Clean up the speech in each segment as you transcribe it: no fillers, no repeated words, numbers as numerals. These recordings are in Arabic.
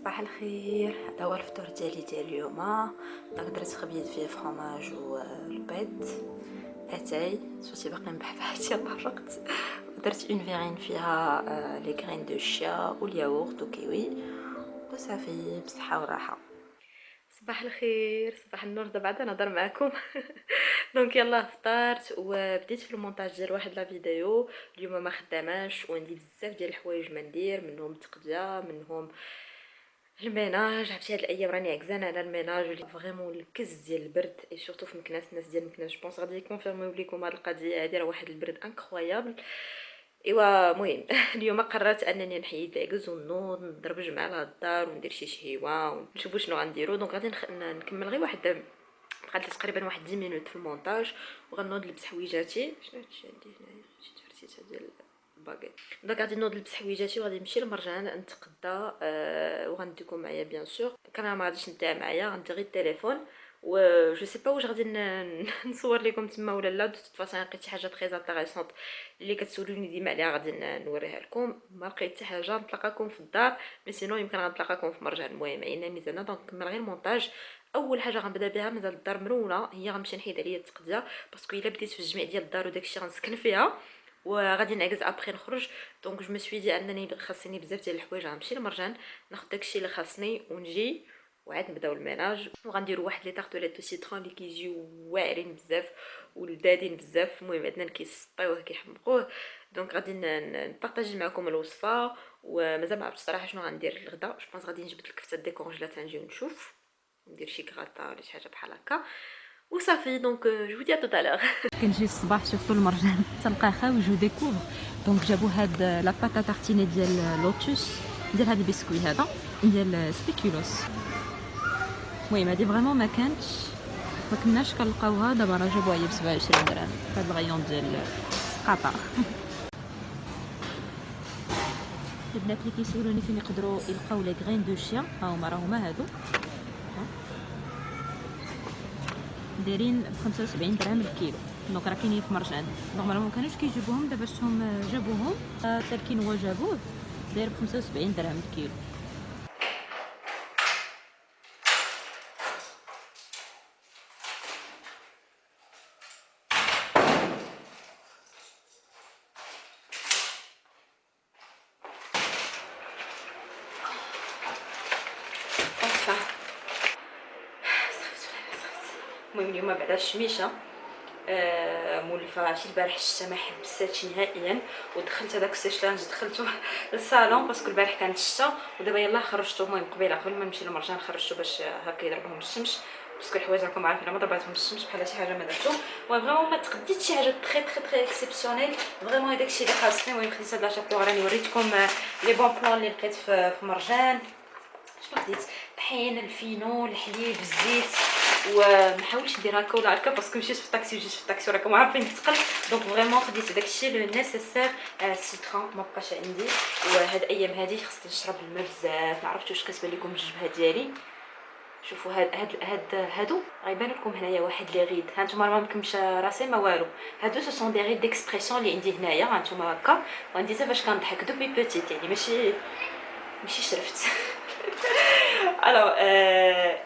صباح الخير. هذا هو الفطور ديال اليوم. درت خبيز فيه فرomاج والبيض، اتاي صوتي باقي مبحبحتي الله الوقت. درت اون فيغين فيها لي غرين دو شيا والياغورت وكيوي وصافي بصحه وراحه. صباح الخير، صباح النور. دابا نهضر معكم. دونك يلا فطرت وبديت في المونتاج ديال واحد لا فيديو. اليوم ما خداماش وعندي بزاف ديال الحوايج ما ندير، منهم التقضيه، منهم الميناج. عرفتي هاد الايام راني عكزانه على الميناج ولي فريمون الكز ديال البرد، اي سورتو في مكناس. الناس ديال مكناس جو بونس غادي يكونفيرميو لكم هاد القضيه هادي، راه واحد البرد انكرويابل. ايوا المهم اليوم قررت انني نحيد العكز ونوض ندربج مع الدار وندير شي شهيوه ونشوفوا شنو غنديروا. دونك غادي نكمل غير واحد، بقات لي تقريبا واحد 10 مينوت في المونتاج وغنوض نلبس حويجاتي. شنو هادشي عندي هنايا؟ شي تفرتيته ديال الباكيت. دونك غادي نوض نلبس حويجاتي وغادي نمشي للمرجان نتقدى، وغنديكم معايا بيان سور. الكاميرا ما غاديش نتاع معايا، غندير غير التليفون و جو سي با واش غادي نصور لكم تما ولا لا. دو فاصون لقيت شي حاجه تري انتريسونط اللي كتسولوني ديما عليها غادي نوريها لكم. ما لقيت حتى حاجه، نتلاقاكم في الدار مي سينو يمكن غنتلاقاكم في مرجان. المهم عينا ميزانه. دونك نكمل غير المونتاج. اول حاجه غنبدا بها مازال الدار مرونه، هي غنمشي نحيد عليا التقديه باسكو الا بديت في الجميع ديال الدار وداكشي غنسكن فيها وغادي نعكز ابري نخرج. دونك جو مسوي دي انني خاصني بزاف ديال الحوايج. غنمشي للمرجان ناخذ داكشي اللي خاصني ونجي وعاد نبداو الميناج. وغنديروا واحد لي طارطوليت دو سيترون اللي كيجيو واعرين بزاف ولذاذين بزاف. المهم عندنا كيسطيوه كيحمقوه. دونك غادي نبارطاجي معكم الوصفه. ومازال ما عرفتش صراحه شنو غندير للغدا. جو بونس غادي نجبد الكفته ديكونجلات نجيو نشوف، ندير شي كراطه ولا شي حاجه بحال هكا وصافي. دونك جو دي ا تو تالور. كنجي الصباح شفتوا المرجان تلقاه خاوج وديكوفر. دونك جابوا هاد لا باتا تارتيني ديال لوتوس، ديال هاد البسكوي هذا ديال سبيكولوس. المهم هادي فريمون ما كناش كنلقاوها. دابا راه جابوها هي ب 27 درهم في هاد الغيون ديال السقاطه. البنات اللي كيسولوني فين يقدروا يلقاو لي غرين دو شيا، ها هما راهما هادو دايرين ب 75 درهم الكيلو. دونك راه كاينين في مرجان نورمالمون ما كانوش كيجيبوهم، دابا شفتهم جابوهم. تركين هو جابوه داير ب 75 درهم الكيلو. المهم اليوم بعد الشميشه مولفه شي البارح الشتا ما حبستش نهائيا، ودخلت هذاك السيشلانج دخلته للصالون باسكو البارح كانت الشتا، ودابا يلاه خرجته. المهم قبل ما نمشي للمرجان خرجته باش هكا يضربهم الشمس، باسكو الحوايج راكم عارفين ما ضرباتهم الشمس بحال شي حاجه ما درتو. المهم فريمون ما تقديت شي حاجه تري تري تري اكسيبسيونيل فريمون، هذاك الشيء اللي خاصني. المهم خديت هاد لاشابو راني وريتكم لي بون بلان اللي لقيت في مرجان. شنو خديت؟ طحين، الفينو، الحليب، الزيت، وما حاولتش ندير هكا ولا هكا باسكو مشيت في الطاكسي وجيت في الطاكسي راكم عارفين ثقل. دونك فريمون خديت داكشي لو نيسيسير. سيترون ما بقاش عندي، وهاد الايام هادي خصني نشرب الماء بزاف. ما عرفتش واش كتبان لكم الجبهه ديالي. شوفوا هادو غيبان لكم هنايا واحد لي غيد. ها نتوما ما مكمش راسي ما والو. هادو سو سون دي غيد ديكسبرسيون اللي عندي هنايا. ها نتوما هكا، وعندي حتى فاش كنضحك دوبي بوتيت، يعني ماشي شرفت. الوغ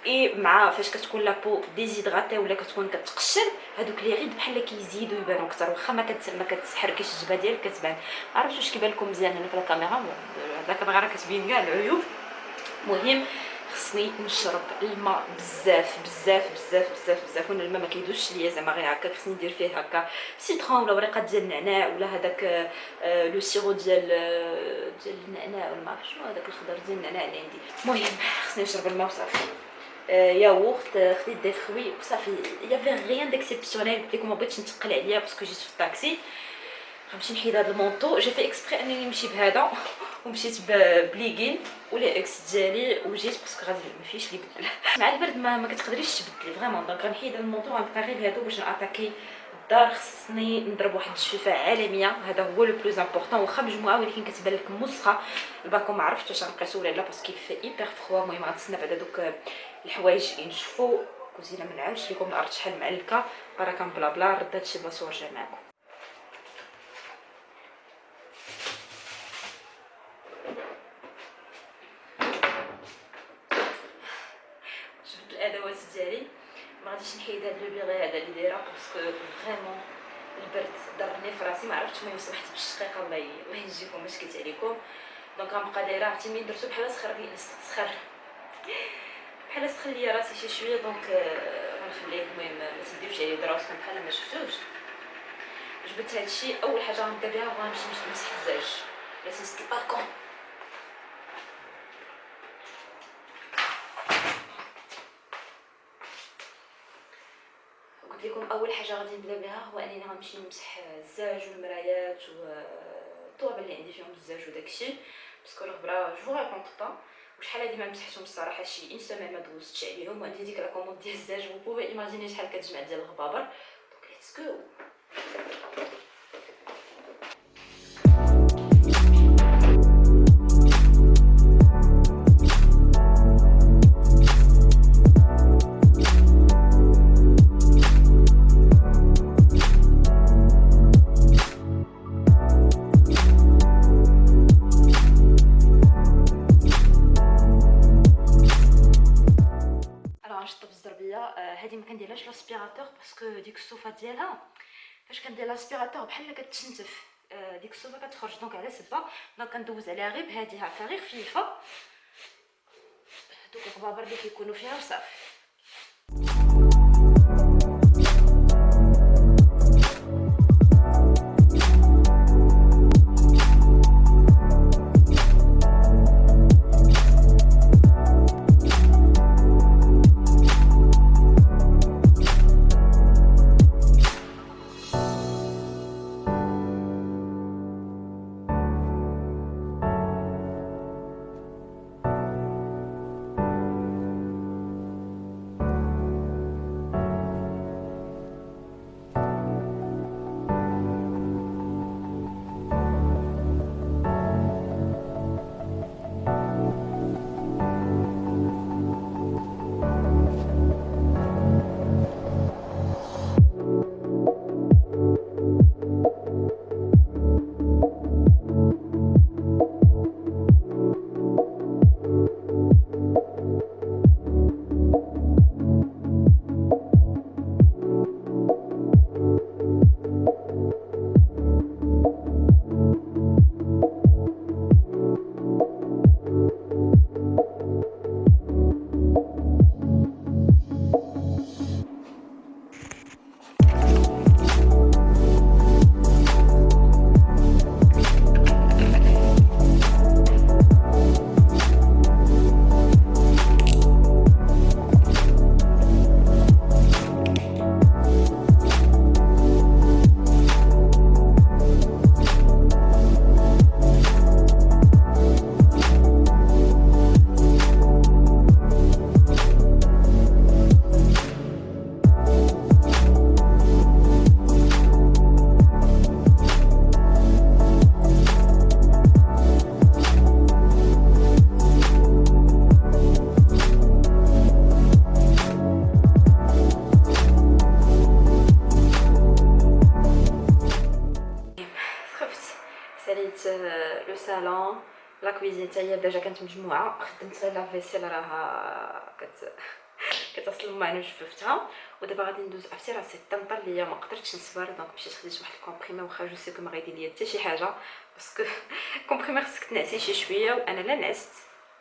اي مع فاش كتكون لابو ديزيدراتي ولا كتكون كتقشر، هادوك لي غيد بحال كيزيدوا يبانوا اكثر، واخا ما كتحركيش الجبهه ديالك كتبان. عرفتوا واش كيبان لكم مزيان هنا في الكاميرا؟ هاد الكاميرا راه كتبين كاع العيوب. المهم خصني نشرب الماء بزاف بزاف بزاف بزاف بزاف، وانا الماء ما كيدوزش ليا زعما غير هكا. خصني ندير فيه هكا سيترون ولا ورقه ديال النعناع ولا هذاك لو سيرو ديال النعناع ولا ما عرفتش شنو هذاك الخضر ديال النعناع اللي عندي. المهم خصني نشرب الماء وصافي. ياغورت، خديت دي فروي وصافي. يافي غيان ديكسيبسيونيل. قلت لكم ما بغيتش نتقل عليا باسكو جيت في الطاكسي. غنمشي نحيد هذا المونطو. جي في اكسبري انني نمشي بهذا، ومشيت بليغين ولي اكس ديالي وجيت باسكو غادي ما فيش لي بدل. مع البرد ما كتقدريش تبدلي فريمون. دونك غنحيد هذا المونطو، غنبقى غير بهادو باش ناتاكي الدار. خصني نضرب واحد الجفيفه عالميه، هذا هو لو بلوز امبورطون. واخا مجموعه ولكن كتبان لك مسخه الباكو. ما عرفتش واش غنقيسو ولا لا باسكو في ايبر فروا. المهم غنتسنى بعد دوك الحوايج ينشفوا. كوزينه ما نعاودش لكم الارض شحال معلكه بركه بلا بلا. رد هادشي بلاصه ورجع معكم. الادوات ديالي ما غاديش نحيد هاد لو بيغي هذا اللي دايره باسكو فريمون البرد ضرني في راسي. ما عرفتش المهم سمحت بالشقيقه الله يجيكم باش كيت عليكم. دونك غنبقى دايره عرفتي ملي درتو بحال سخر ليا راسي شي شويه. دونك غنخليه. المهم ما تديوش عليه دراسكم بحال ما شفتوش. جبت هادشي اول حاجه غنبدا بها وغنمشي نمسح الزاج لا تنسكي البالكون. لكم اول حاجه غادي نبدا بها هو انني غنمشي نمسح الزاج والمرايات والطوابل اللي عندي فيهم الزاج وداكشي باسكو الغبره جو ريبونط با. وشحال هادي ما مسحتهم الصراحه شي ان سيمين ما دوزتش عليهم. وعندي ديك لا كوموند ديال الزاج وبوبي ايماجيني شحال كتجمع ديال الغبابر. دونك ليتس جو. هادي ما كنديرهاش لاسبيراتور باسكو ديك الصوفه ديالها فاش كندير لاسبيراتور بحال كتشنتف. ديك الصوفه كتخرج. دونك على سبه دونك كندوز عليها غير بهادي هكا غير خفيفه دوك الغبابر اللي كيكونوا فيها وصافي. ساليت لو صالون لا كويزين حتى هي ديجا كانت مجموعه. خدمت غير لا فيسيل راها كتصل ما انا جففتها. ودابا غادي ندوز عرفتي راه سي الطنطا اللي ما قدرتش نصبر، دونك مشيت خديت واحد الكومبريمي واخا جو سي كو ما غيدير ليا حتى شي حاجه، باسكو كومبريمي خصك تنعسي شي شويه وانا لا نعست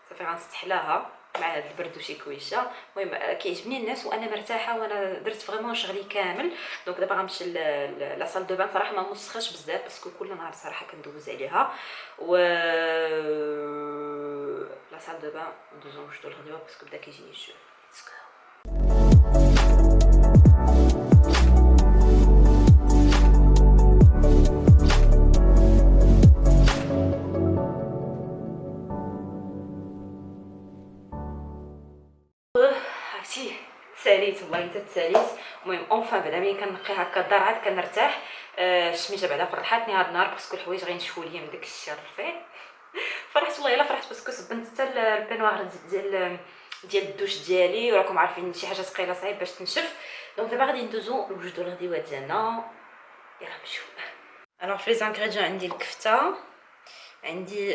صافي غنستحلاها مع هاد البرد وشي كويشه. المهم كيعجبني الناس وانا مرتاحه وانا درت فريمون شغلي كامل. دونك دابا غنمشي لا سال دو بان. صراحه ما موسخاش بزاف باسكو كل نهار صراحه كندوز عليها. و لا سال دو بان ندوزو نوجدو الغدوه باسكو بدا كيجيني الجوع. عرفتي تساليت والله حتى تساليت. المهم اونفان بعدا ملي كنقي هكا الدار عاد كنرتاح. الشميشه بعدا فرحاتني هاد النهار باسكو الحوايج غينشفوا ليا من داك الشيء الرفيع. فرحت والله الا فرحت باسكو صبنت حتى البانواغ ديال الدوش ديالي، وراكم عارفين شي حاجه ثقيله صعيب باش تنشف. دونك دابا غادي ندوزو نوجدو الغديوه ديالنا. يلا نمشيو. الوغ في لي زانغريديون عندي الكفته، عندي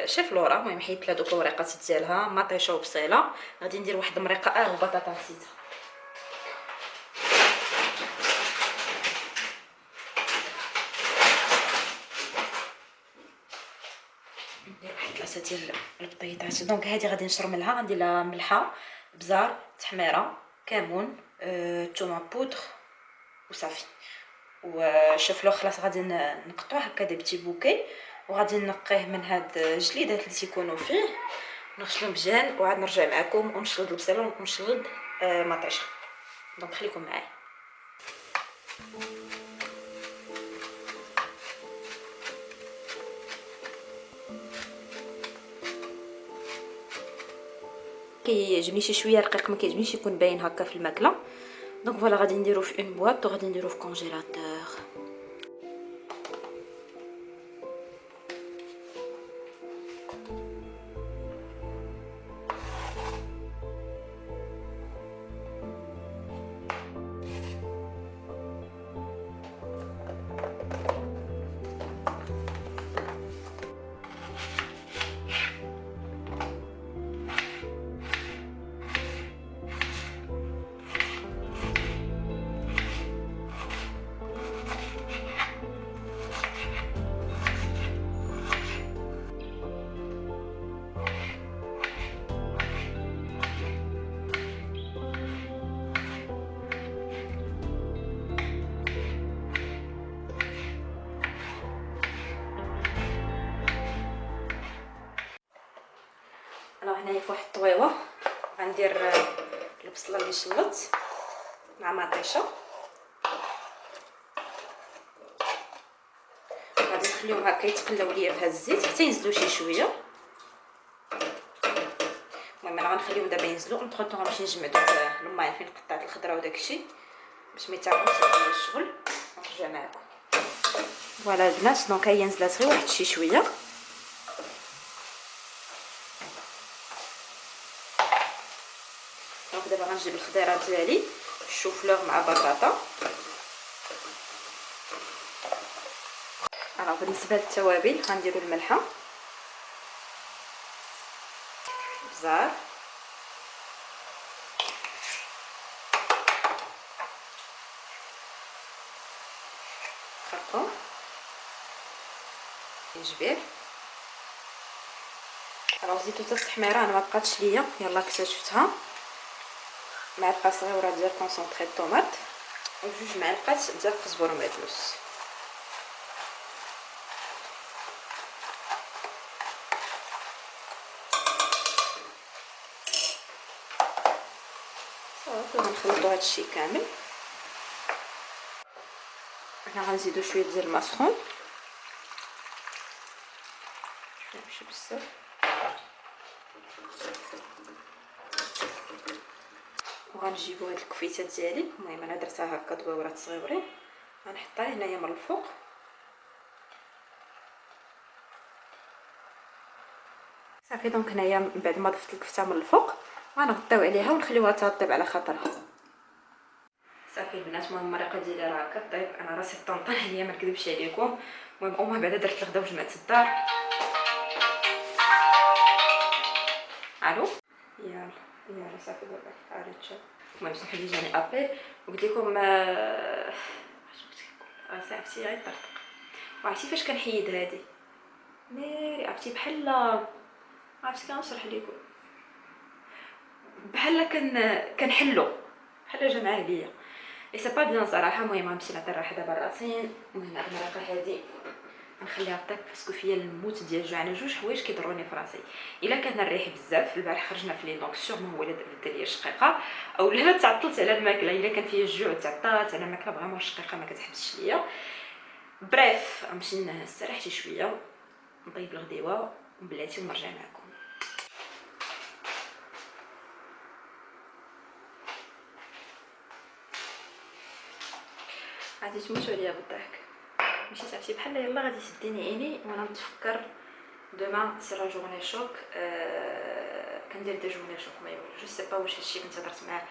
شيف لورا. المهم حيدت لها دوك الوريقات ديالها مطيشه وبصيله. غادي ندير واحد المريقه وبطاطا نسيتها. ندير واحد 3 ديال البيضات. دونك هذه غادي نشرملها، غندير لها ملحه، بزار، تحميره، كمون، تومه بودر وصافي. وشوف خلاص غادي نقطعوه هكا دي بتي بوكي، وغادي نقيه من هاد الجليدات اللي تيكونوا فيه، نغسلو مزيان وعاد نرجع معكم ونشلض البصله ونشلض مطيشه. دونك خليكم معايا. كيعجبني شي شويه رقيق، ما كيعجبنيش يكون باين هكا في الماكله. دونك فوالا غادي نديرو في اون بواط وغادي نديرو في كونجيلاتور. هنايا في واحد الطويوه غندير البصله اللي شلطت مع مطيشه، غادي نخليهم هكا يتقلاو ليا في هذا الزيت حتى ينزلوا شي شويه. المهم انا غنخليهم دابا ينزلوا. اونتر طون غنمشي نجمع دوك الماين فين قطعت الخضره وداكشي باش ما يتعبوش عليا الشغل، ونرجع معكم. فوالا البنات، دونك هي نزلات غير واحد شي شويه. دونك دابا غنجيب الخضيره ديالي، الشوفلور مع بطاطا. بالنسبه للتوابل غنديروا الملحه، بزار، خرقوم، جنجبير. زيتو حتى التحميره انا ما بقاتش ليا، يلا اكتشفتها. معلقه صغيره ديال كونسونطري الطوماط وجوج معالق ديال القزبر ومعدنوس. صافي غنخلطوا هادشي كامل. هنا غنزيدو شويه ديال الماء سخون، ماشي بزاف. وغنجيبو هاد الكفيته ديالي، المهم انا درتها هكا دويورات صغيورين، غنحطها هنايا من الفوق. صافي دونك هنايا من بعد ما ضفت الكفته من الفوق غنغطيو عليها ونخليوها تطيب على خاطرها. صافي البنات. المهم المريقه ديالي راه كطيب، انا راسي طنطن عليا ما نكذبش عليكم. المهم امه بعدا درت الغدا وجمعت الدار. الو يلا صافي دابا عرفت. المهم سمحوا لي جاني ابل وقلت لكم اش قلت لكم راه صاحبتي غير طرطق. وعرفتي فاش كنحيد هادي ناري، عرفتي بحال عرفتي كنشرح لكم بحال كنحلو بحال جمعه ليا اي سي با بيان صراحه. المهم غنمشي نعطي الراحه دابا راسين. المهم هاد المريقه هادي نخليها طيب باسكو فيا الموت ديال الجوع. انا جوج حوايج كيضروني في راسي، الا كان الريح بزاف. البارح خرجنا في لي دونك سيغمون هو اللي دار ليا الشقيقه، او لا تعطلت على الماكله. الا كان فيا الجوع تعطلت على الماكله فريمون الشقيقه ما كتحبش ليا. بريف غنمشي نستريح شي شويه، نطيب الغديوه وبلاتي ونرجع معكم. غادي تموتوا عليا بالضحك. مشيت عرفتي بحال يلا غادي تديني عيني وانا نتفكر دوما سي لا جورني شوك. كندير دي جورني شوك. ما جو سي با واش هادشي كنت هضرت معاه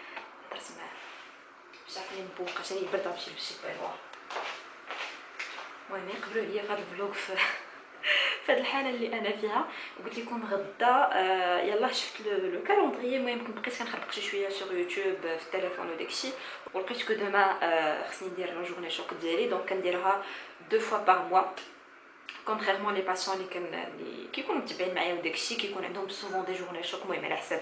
مش عارفه لي نبوق عشان البرد غنمشي لشي بيروار. المهم يقبلوا عليا في هذا الفلوق في هذه الحاله اللي انا فيها. وقلت لكم غدا يلا شفت لو كالندريي. المهم كنت بقيت كنخربق شي شويه سور يوتيوب في التليفون وداكشي، ولقيت كو دوما خصني ندير لا جورني شوك ديالي. دونك كنديرها 2 fois par mois. كونتريرمون لي باسيون اللي كيكونوا متبعين معايا وداكشي كيكون عندهم سوفون دي جورني شوك. المهم على حساب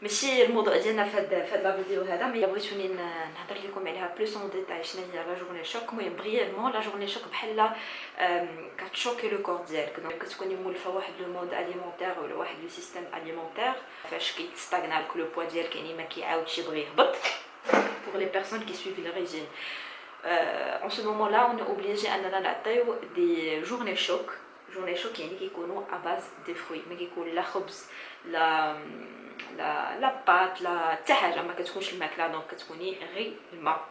ماشي الموضوع ديالنا في هاد لا فيديو هذا، مي بغيتوني نهضر لكم عليها بلوس اون ديتاي شنو هي لا جورني شوك. المهم بريفمون لا جورني شوك بحال كتشوكي لو كور ديالك. دونك كتكوني مولفه واحد لو مود اليمونتير ولا واحد لو سيستيم اليمونتير فاش كيتستاغنا لك لو بوا ديالك، يعني ما كيعاودش يبغي يهبط. pour les personnes qui suivent le régime. En ce moment-là, on est obligé à نعطيو des journées choc. journée choc يعني كيكونوا à base de fruits، ما كيكون لا خبز لا بات لا حتى حاجه، ما كتكونش الماكله. دونك كتكوني غير الماء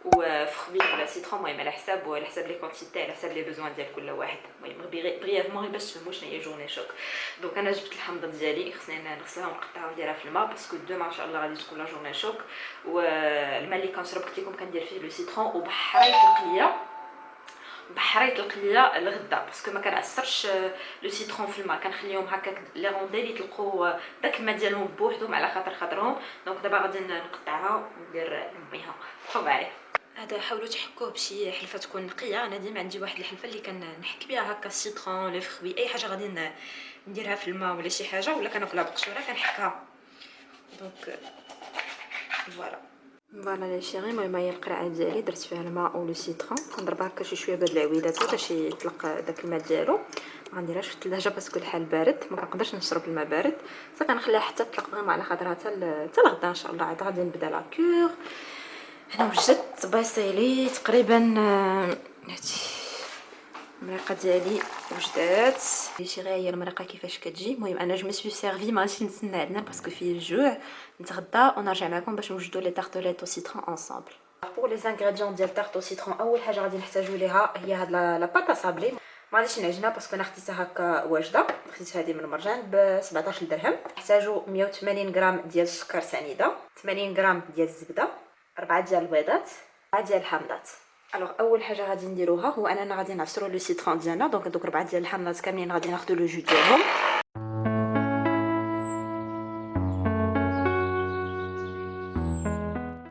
وفخبي ولا سيترون. المهم على حساب لي كونتيتي، على حساب لي بيزوان ديال كل واحد. المهم بريفمون غير باش تفهموا شنو هي جورني شوك. دونك انا جبت الحمضه ديالي، خصني نغسلها ونقطعها ونديرها في الماء باسكو دوما ان شاء الله غادي تكون لا جورني شوك. والماء اللي كنشرب قلت لكم كندير فيه لو سيترون وبحريت القليه الغدا باسكو ما كنعصرش لو سيترون في الماء، كنخليهم هكاك لي رونديل يطلقوا داك الماء ديالهم بوحدهم على خاطرهم. دونك دابا غادي نقطعها وندير لميها. بقاو معايا. هذا حاولوا تحكوه بشي حلفه تكون نقيه. انا ديما عندي واحد الحلفه اللي كنحك بها هكا السيترون لي فخوي اي حاجه غادي نديرها في الماء ولا شي حاجه ولا كناكلها بقشوره كنحكها. دونك فوالا لي شيري. المهم هي القرعه ديالي درت فيها الماء و لو سيترون، كنضربها هكا شي شويه بهاد العويدات باش يطلق داك الماء ديالو. ما غنديرهاش في الثلاجه باسكو الحال بارد، ما كنقدرش نشرب الماء بارد. صافي كنخليها حتى تطلق فريمون على خاطرها حتى الغدا ان شاء الله. عاد غادي نبدا لا كور. هنا وجدت بصيلي تقريبا هادي المريقه ديالي وجدات. شي غير هي المريقه كيفاش كتجي. المهم انا جو مسوي سيرفي، ما غاديش نتسنى عندنا باسكو فيه الجوع. نتغدى ونرجع معكم باش نوجدوا لي تارتوليت او سيترون انصامبل. بور لي زانغريديون ديال تارت او سيترون، اول حاجه غادي نحتاجوا ليها هي هاد لا باطا صابلي. ما غاديش نعجنها باسكو انا خديتها هكا واجده. خديت هذه من المرجان ب 17 درهم. نحتاجوا 180 غرام ديال السكر سنيده، 80 غرام ديال الزبده، 4 ديال البيضات، 4 ديال الحامضات. الوغ اول حاجه غادي نديروها هو اننا غادي نعصروا لو سيترون ديالنا. دونك دوك 4 ديال الحامضات كاملين غادي ناخذوا لو جو ديالهم.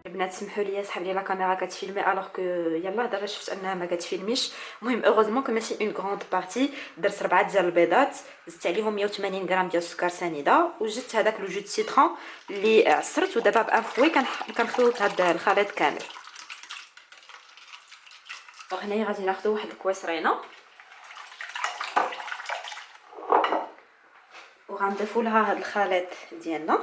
البنات سمحوا لي سحب لي لا كاميرا كتفيلمي الوغ كو يلا دابا شفت انها ما كتفيلميش. المهم اوغوزمون كو ماشي اون غروند بارتي. درت 4 ديال البيضات، زدت عليهم 180 غرام ديال السكر سنيده وجدت هذاك لو جو دو سيترون اللي عصرت. ودابا بان فوي كنخلط هذا الخليط كامل. هنايا غادي ناخذ واحد الكويسرينه وغنضيفوا لها هذا الخليط ديالنا.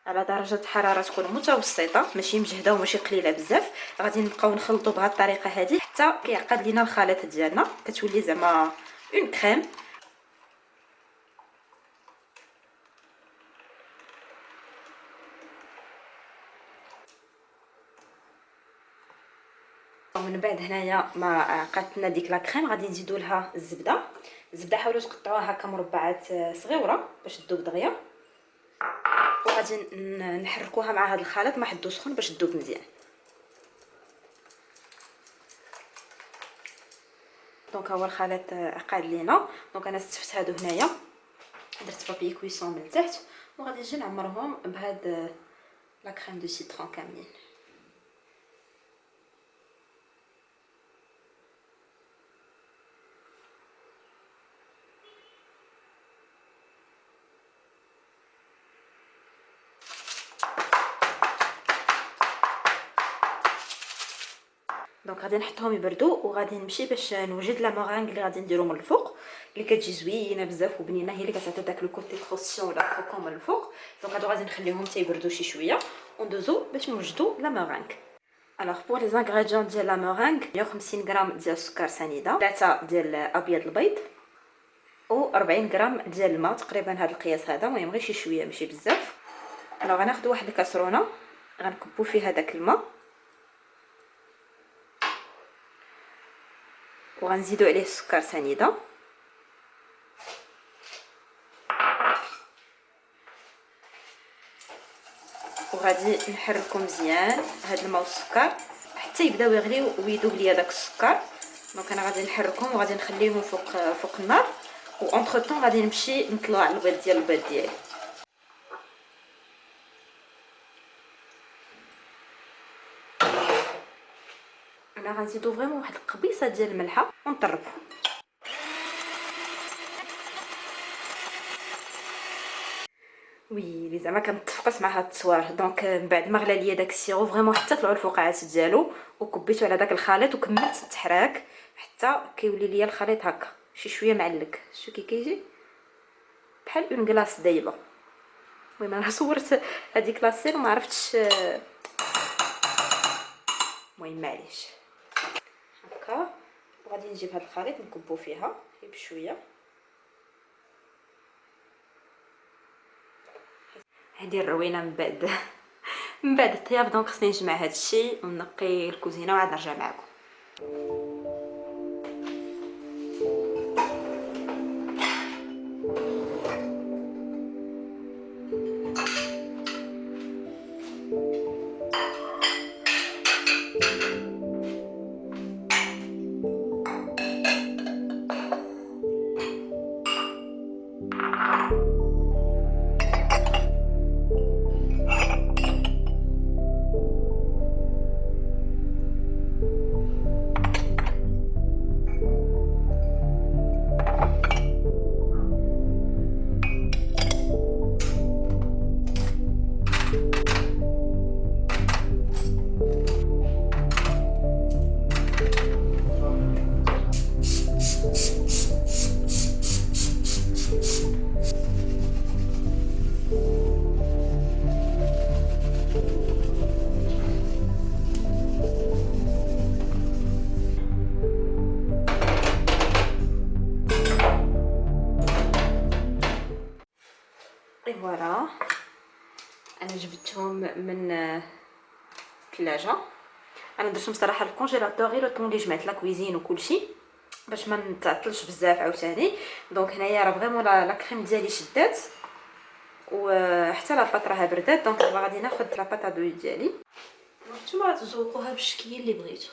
على درجه حراره تكون متوسطه، ماشي مجهده وماشي قليله بزاف. غادي نبقاو نخلطوا بهذه الطريقه هذه حتى كيعقد لينا الخليط ديالنا، كتولي زعما اون كريم. ومن بعد هنايا ما عقدتنا ديك لا كريم غادي نزيدوا لها الزبده حاولوا تقطعوها هكا مربعات صغيره باش تذوب دغيا، وغادي نحركوها مع هذا الخليط ما حدو سخون باش تذوب مزيان. دونك هو الخليط عقاد لينا. دونك انا استفت هادو هنايا، درت بابي كويسون من تحت، وغادي نجي نعمرهم بهاد لا كريم دو سيترون كاملين. دونك غادي نحطهم يبردوا، وغادي نمشي باش نوجد لا مورانغ اللي غادي نديرو من الفوق، اللي كتجي زوينه بزاف وبنينه، هي اللي كتعطي داك لو كوتي كروسيون ولا كروكون من الفوق. دونك هادو غادي نخليهم تيبردوا شي شويه وندوزو باش نوجدو لا مورانغ. الوغ بور لي زانغريديون ديال لا مورانغ 150 غرام ديال السكر سنيده، 3 ديال ابيض البيض، و 40 غرام ديال الماء، تقريبا هذا القياس هذا، المهم غير شي شويه ماشي بزاف. الوغ غناخذ واحد الكاسرونه غنكبو فيها داك الماء، وغنزيدو عليه السكر سنيده، وغادي نحركو مزيان هاد الماء والسكر حتى يبداو يغليو ويذوب ليا داك السكر. دونك انا غادي نحركهم وغادي نخليهم فوق النار، و اونتر طون غادي نمشي نطلع على البيض ديالي. انا غنزيدو فريمون واحد القبيصه ديال الملحه ونطربو. وي زعما كنتفقت مع هاد التصوير. دونك من بعد ما غلا ليا داك السيرو فريمون حتى طلعوا الفقاعات ديالو، وكبيتو على داك الخليط وكملت التحراك حتى كيولي ليا الخليط هكا شي شويه معلك. شو كيجي بحال اون كلاص دايبه. المهم انا صورت هذيك لاصير وما عرفتش، المهم معليش هكا. وغادي نجيب هاد الخليط نكبو فيها غير بشويه. هذه الروينه من بعد الطياب. دونك خصني نجمع هذا الشيء ونقي الكوزينه وعاد نرجع معكم. فوالا انا جبتهم من الثلاجه. انا درتهم صراحه الكونجيلاتور غير طون اللي جمعت لا كويزين وكلشي باش ما نتعطلش بزاف عاوتاني. دونك هنايا راه فريمون لا كريم ديالي شدات وحتى لا باط راها بردات. دونك دابا غادي ناخذ لا باط ادوي ديالي. نتوما غتزوقوها بالشكل اللي بغيتو.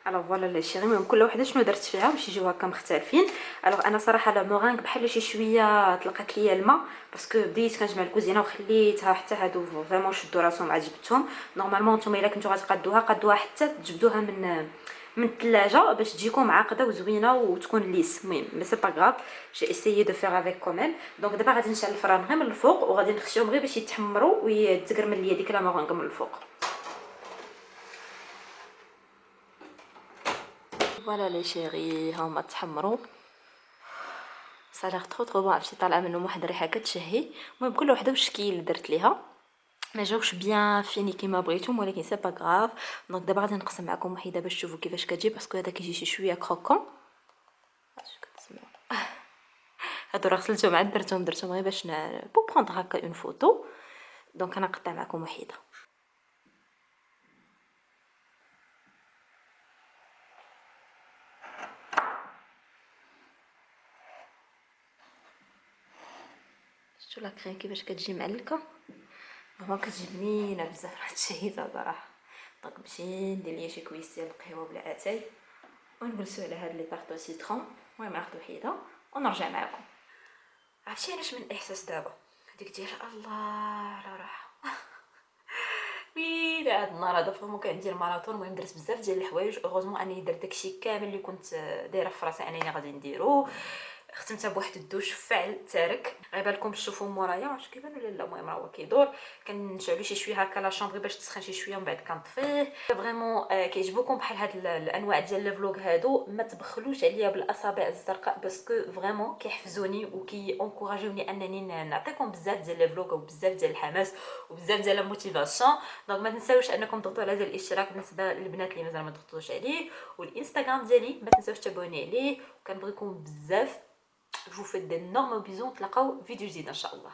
الوغ فوالا الشيري، المهم كل وحده شنو درت فيها باش يجيو هكا مختلفين. الوغ انا صراحه لا مورانغ بحال شي شويه طلقت ليا الماء باسكو بديت كنجمع الكوزينه وخليتها حتى هادو فريمون شدوا راسهم عاد جبتهم. نورمالمون نتوما الا كنتو غتقادوها قادوها حتى تجبدوها من الثلاجه باش تجيكم عاقده وزوينه وتكون ليس. المهم مي سي با غاف، جي اسيي دو فيغ افيك كوميم. دونك دابا غادي نشعل الفران غير من الفوق وغادي نخشيهم غير باش يتحمروا ويتكرمل ليا ديك لا مارونغ من الفوق. فوالا لي شيري هاهما تحمروا، صالح ترو بون. عرفتي طالعه منهم واحد الريحه كتشهي. المهم كل وحده والشكل اللي درت ليها ما جاوش بيان فيني كيما بغيتهم، ولكن سي با غاف. دونك دابا غادي نقسم معكم وحده باش تشوفوا كيفاش كتجي، باسكو هذا كيجي شي شويه كروكون. اش كتسمعوا؟ هادو راه غسلتهم عاد درتهم غير باش بو بروندر هكا اون فوتو. دونك انا نقطع معكم وحده. شفتو لا كريم كيفاش كتجي معلكه؟ ماما كتجي بنينه بزاف، راه تشهيتها صراحه. دونك نمشي ندير ليا شي كويس ديال القهوه بلا اتاي ونجلسوا على هاد لي طارطو سيترون. المهم ناخذ وحده ونرجع معكم. عرفتي علاش من الاحساس دابا هذيك ديال الله على راحه. وي هاد النهار هذا فريمون كان عندي الماراثون. المهم درت بزاف ديال الحوايج، اوغوزمون انني درت داكشي كامل اللي كنت دايره في راسي انني غادي نديرو. ختمتها بواحد الدوش فعل تارك. غيبان تشوفوا مورايا واش كيبان ولا لا. المهم راه هو كيدور. كنشعلو شي شويه هكا لا شامبري باش تسخن شي شويه ومن بعد كنطفيه. فريمون كيعجبوكم بحال هاد الانواع ديال لي فلوغ هادو، ما تبخلوش عليا بالاصابع الزرقاء باسكو فريمون كيحفزوني وكي انكوراجيوني انني نعطيكم بزاف ديال لي فلوغ وبزاف ديال الحماس وبزاف ديال لا موتيفاسيون. دونك ما تنساوش انكم تضغطوا على زر الاشتراك بالنسبه للبنات اللي مازال ما ضغطوش عليه، والانستغرام ديالي ما تنساوش تابوني عليه. وكنبغيكم بزاف. جو فيت d'énormes bisous. نتلاقاو فيديو جديد ان شاء الله.